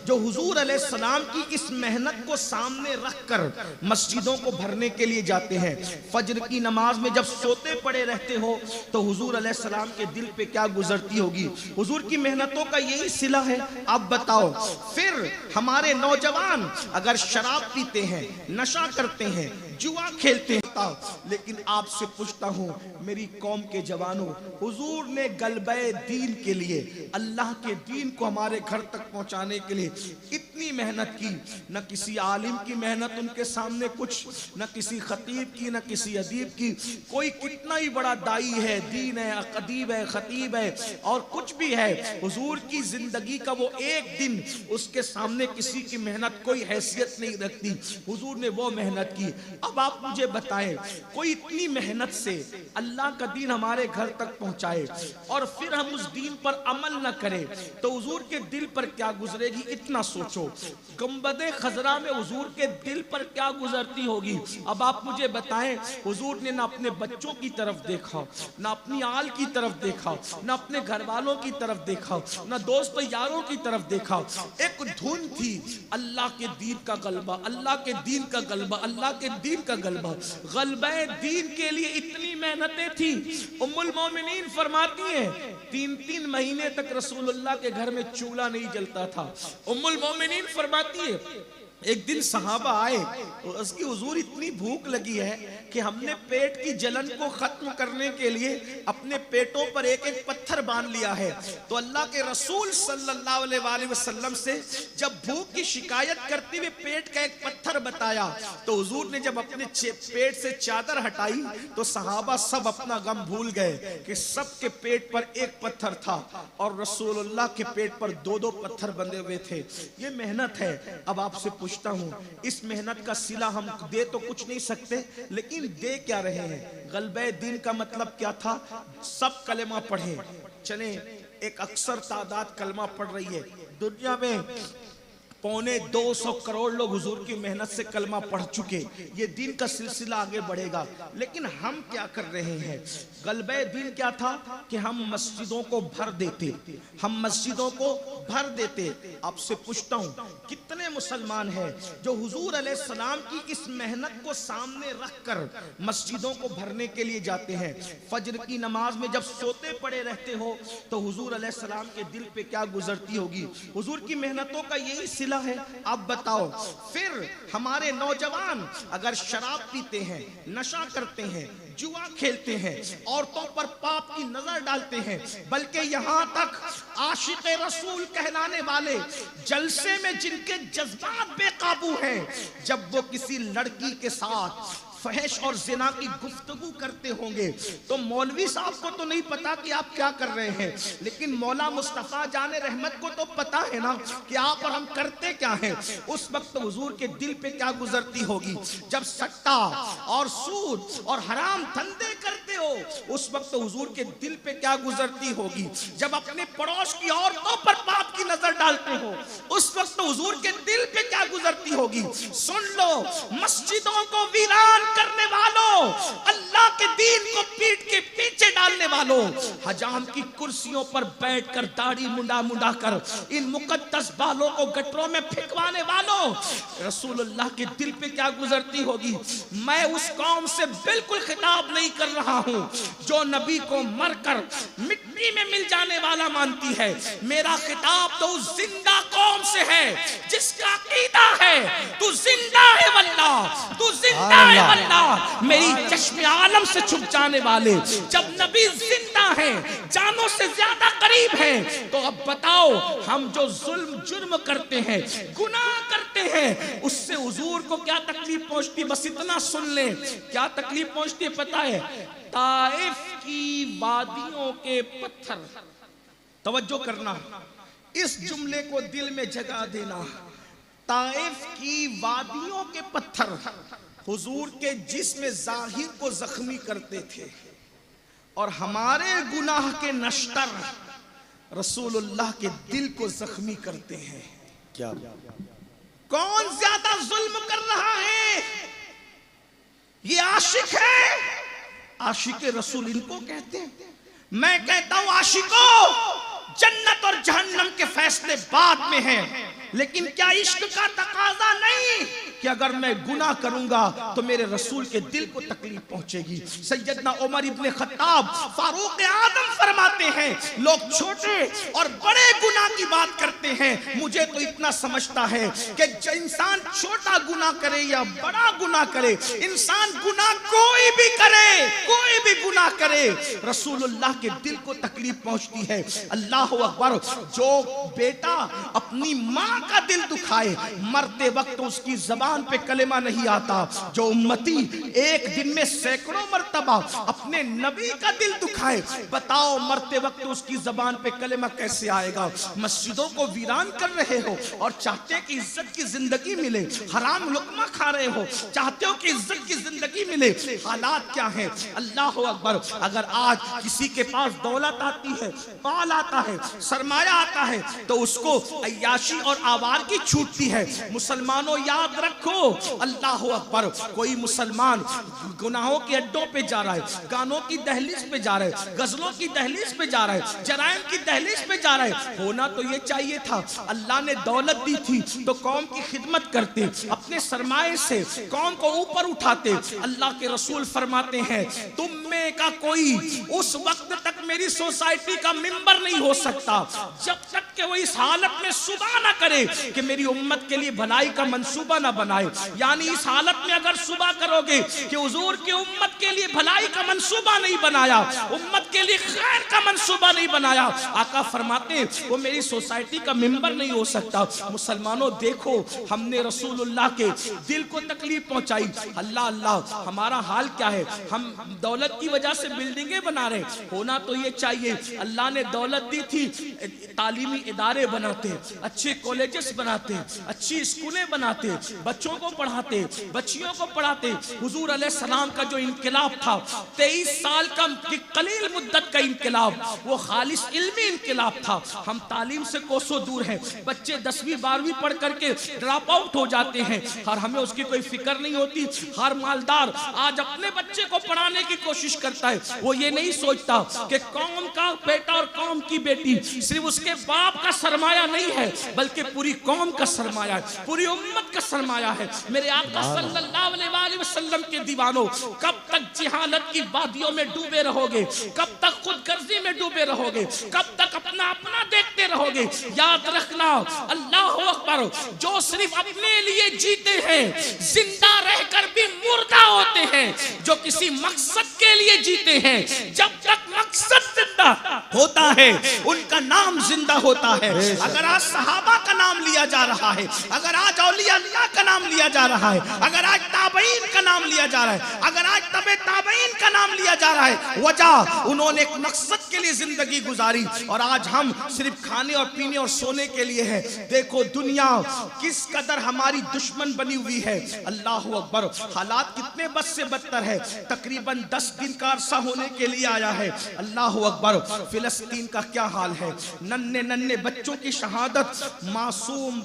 जो हुजूर अलैहिस्सलाम की इस मेहनत को सामने रखकर मस्जिदों को भरने के लिए जाते हैं। फजर की नमाज में जब सोते पड़े रहते हो तो हुजूर अलैहिस्सलाम के दिल पे क्या गुजरती होगी। हुजूर की मेहनतों का यही सिला है। आप बताओ, फिर हमारे नौजवान अगर शराब पीते हैं, नशा करते हैं, जुआ खेलते हैं, लेकिन आपसे पूछता हूं मेरी कौम के जवानों, हुजूर ने गलबे दीन के लिए, अल्लाह के दीन को हमारे घर तक पहुंचाने के लिए इतनी मेहनत की। न किसी आलिम की मेहनत उनके सामने कुछ, न किसी खतीब की, न किसी अदीब की। कोई कितना ही बड़ा दाई है, दीन है, अदीब है, खतीब है और कुछ भी है, हुजूर की जिंदगी का वो एक दिन उसके सामने किसी की मेहनत कोई हैसियत नहीं रखती। हुजूर ने वो मेहनत की। अब आप मुझे बताएं, कोई इतनी मेहनत से अल्लाह का दीन हमारे घर तक पहुंचाए और फिर हम उस दीन पर अमल न करें तो हुजूर के दिल पर क्या गुजरेगी, इतना सोचो। गुंबदे खजरा में हुजूर के दिल पर क्या गुजरती होगी। अब आप मुझे बताएं, हुजूर ने ना अपने बच्चों की तरफ देखा, ना अपनी आल की तरफ देखा, ना अपने घर वालों की तरफ देखा, ना दोस्तों यारों की तरफ देखा। एक धुन थी, अल्लाह के दीन का गलबा, अल्लाह के दीन का गलबा, अल्लाह के दीन का गलबा। गलबे दीन के लिए इतनी मेहनतें थी। उम्मुल मोमिनीन फरमाती हैं 3-3 महीने तक रसूलुल्लाह के घर में चूल्हा नहीं जलता था। उम्मुल मोमिनीन फरमाती है एक दिन सहाबा आए, उसकी हुजूर इतनी भूख लगी है कि हमने पेट की जलन को खत्म करने के लिए अपने पेटों पर एक एक पत्थर बांध लिया है। तो अल्लाह के रसूल सल्लल्लाहु अलैहि वसल्लम से जब भूख की शिकायत करते हुए पेट का एक पत्थर बताया तो हुजूर ने जब अपने पेट से चादर हटाई तो सहाबा सब अपना गम भूल गए कि सबके पेट पर एक पत्थर था और रसूलुल्लाह के पेट पर 2-2 पत्थर बंधे हुए थे। ये मेहनत है। अब आपसे पूछता हूं, इस मेहनत का सिला हम दे तो कुछ नहीं सकते, लेकिन दे क्या रहे हैं। गलबे दीन का मतलब क्या था, सब कलेमा पढ़े चले। एक अक्सर तादाद कलमा पढ़ रही है दुनिया में, 250 करोड़ लोग हुजूर की मेहनत से कलमा पढ़ चुके। ये दीन का सिलसिला आगे बढ़ेगा, लेकिन हम क्या कर रहे हैं। गलबे दीन क्या था कि हम मस्जिदों को भर देते, हम मस्जिदों को भर देते। आपसे पूछता हूं, कितने मुसलमान हैं जो हुजूर अलैहिस्सलाम की इस मेहनत को सामने रखकर मस्जिदों को भरने के लिए जाते हैं। फजर की नमाज में जब सोते पड़े रहते हो तो हुजूर अलैहिस्सलाम के दिल पे क्या गुजरती होगी। हुजूर की मेहनतों का यही सिला है। आप बताओ, फिर हमारे नौजवान अगर शराब पीते हैं, नशा करते हैं, जुआ खेलते हैं, औरतों पर पाप की नजर डालते हैं, बल्कि यहां तक आशिक़े रसूल कहलाने वाले जलसे में जिनके जज्बात बेकाबू हैं, जब वो किसी लड़की के साथ फहश और जिना की गुफ्तगू करते होंगे तो मौलवी साहब को तो नहीं पता कि आप क्या कर रहे हैं, लेकिन मौला मुस्तफा जाने रहमत को तो पता है ना कि आप और हम करते क्या हैं। उस वक्त हुजूर के दिल पे क्या गुजरती होगी। जब सट्टा और सूद और हराम धंधे करते हो उस वक्त हुजूर के दिल पे क्या गुजरती होगी। जब अपने पड़ोस की औरतों पर पाप की नजर डालते हो उस वक्त हुजूर के दिल पे क्या गुजरती होगी। सुन लो, मस्जिदों को वीरान करने वालों, अल्लाह के दीन को पीठ के पीछे डालने वालों, हजाम की कुर्सियों पर बैठकर दाढ़ी मुंडा मुंडा कर इन मुकद्दस बालों को गटरों में फेंकवाने वालों, रसूलुल्लाह के दिल पे क्या गुजरती होगी। मैं उस कौम से बिल्कुल खिताब नहीं कर रहा हूं जो नबी को मरकर मिट्टी में मिल जाने वाला मानती है। मेरा खिताब तो उस जिंदा कौम से है जिसका अकीदा है तू जिंदा है वल्लाह, तू जिंदा है वल्लाह। मेरी चश्मे आलम से छुप जाने वाले, जब नबी जिंदा है, जानों से ज्यादा करीब है, तो अब बताओ हम जो जुल्म जुर्म करते हैं, गुनाह करते हैं, उससे हुजूर को क्या तकलीफ पहुंचती। बस इतना सुन ले, क्या तकलीफ पहुंचती है पता है। ताइफ की वादियों के पत्थर, तवज्जो करना, इस जुमले को दिल में जगा देना। ताइफ की वादियों के पत्थर हुजूर के जिस्म जाहिर को जख्मी करते थे और हमारे गुनाह के नश्तर रसूलुल्लाह के दिल को जख्मी करते हैं। क्या कौन ज्यादा जुल्म कर रहा है? ये आशिक है, आशिक रसूल इनको कहते हैं। मैं कहता हूं आशिकों, जन्नत और जहन्नम के फैसले बाद में हैं, लेकिन क्या इश्क का तकाजा नहीं कि अगर मैं गुनाह करूंगा तो मेरे रसूल के दिल को तकलीफ पहुंचेगी। सैयदना उमर इब्ने खत्ताब फारूक आजम फरमाते हैं, लोग छोटे और बड़े गुनाह की बात करते हैं, मुझे तो इतना समझता है कि इंसान छोटा गुनाह करे या बड़ा गुनाह करे, इंसान गुनाह कोई भी करे, कोई भी गुनाह करे, रसूलुल्लाह के दिल को तकलीफ पहुंचती है। अल्लाह अकबर। जो बेटा अपनी माँ का दिल दुखाए, मरते वक्त उसकी जबान पे कलेमा नहीं आता, जो उम्मती एक दिन में सैकड़ों मर्तबा अपने नबी का दिल दुखाए, बताओ मरते वक्त उसकी जबान पे कलेमा कैसे आएगा। मस्जिदों को वीरान कर रहे हो और चाहते कि इज्जत की जिंदगी मिले, हराम लुकमा खा रहे हो, चाहते हो कि इज्जत की जिंदगी मिले। हालात क्या है? अल्लाह अकबर। अगर आज किसी के पास दौलत आती है, माल आता है, सरमाया आता है, तो उसको अय्याशी और आवार की छूटती है। मुसलमानों याद रखो, अल्लाह अकबर, कोई मुसलमान गुनाहों के अड्डों पे जा रहा है, गानों की दहलीज पे जा रहा है, गजलों की दहलीज पे जा रहा है, जराइम की दहलीज पे जा रहा है। होना तो ये चाहिए था, अल्लाह ने दौलत दी थी तो कौम की खिदमत करते, अपने सरमाए से कौम को ऊपर उठाते। अल्लाह के रसूल फरमाते हैं, तुम में का कोई उस वक्त तक मेरी सोसाइटी का मेंबर नहीं हो सकता जब तक कि वो इस हालत में सुबह ना करे कि मेरी उम्मत के लिए भलाई का मंसूबा ना बनाए। यानी इस हालत में अगर सुबह करोगे कि हुजूर की उम्मत के लिए भलाई का मंसूबा नहीं बनाया, उम्मत के लिए खैर का मंसूबा नहीं बनाया, आका फरमाते वो मेरी सोसाइटी का मेंबर नहीं हो सकता। मुसलमानों देखो, हमने रसूलुल्लाह के दिल को तकलीफ पहुंचाई। अल्लाह अल्लाह, हमारा हाल क्या है? हम दौलत की वजह से बिल्डिंगें बना रहे। होना तो ये चाहिए, अल्लाह ने दौलत दी थी, तालीमी इदारे बनाते, अच्छे कॉलेजेस बनाते, अच्छी स्कूलें बनाते, बच्चों को पढ़ाते, बच्चियों को पढ़ाते। हुजूर अलैहिस्सलाम का जो इनकलाब था, 23 साल का कलील मुद्दत का इनकलाब, वो खालिस इल्मी इनकलाब था। हम तालीम से कोसों दूर हैं, बच्चे 10वीं 12वीं पढ़ करके ड्रॉप आउट हो जाते हैं और हमें उसकी कोई फिक्र नहीं होती। हर मालदार आज अपने बच्चे को पढ़ाने की कोशिश करता है, वो ये नहीं सोचता कि कौम का बेटा और कौम की बेटी सिर्फ उसके बाप का सरमाया नहीं है, बल्कि पूरी कौम का सरमाया है, पूरी उम्मत का सरमाया है। मेरे आका सल्लल्लाहु अलैहि वसल्लम के दीवानों, कब तक जिहालत की वादियों में डूबे रहोगे? कब तक खुदगर्जी में डूबे रहोगे? कब तक अपना अपना देखते रहोगे? याद रखना, अल्लाह अकबर, जो सिर्फ अपने लिए जीते हैं जिंदा रहकर भी मुर्दा होते हैं, जो किसी मकसद के लिए जीते हैं, जब तक मकसद जिंदा होता है उनका नाम जिंदा होता है। अगर आज सहाबा का नाम लिया जा रहा है, अगर आज औलिया अल्लाह का नाम लिया जा रहा है, अगर आज ताबईन का नाम लिया जा रहा है, अगर आज तबे ताबईन का नाम लिया जा रहा है, वजह उन्होंने एक मकसद के लिए जिंदगी गुजारी और आज हम सिर्फ खाने और पीने और सोने के लिए है। देखो दुनिया किस कदर हमारी दुश्मन बनी हुई है। अल्लाह अकबर, हालात कितने बद से बदतर है। तकरीबन 10 दिन का अरसा होने के लिए आया है। अल्लाह अकबर, फिलिस्तीन का क्या हाल है? नन्हे नन्हे बच्चों की शहादत, मासूम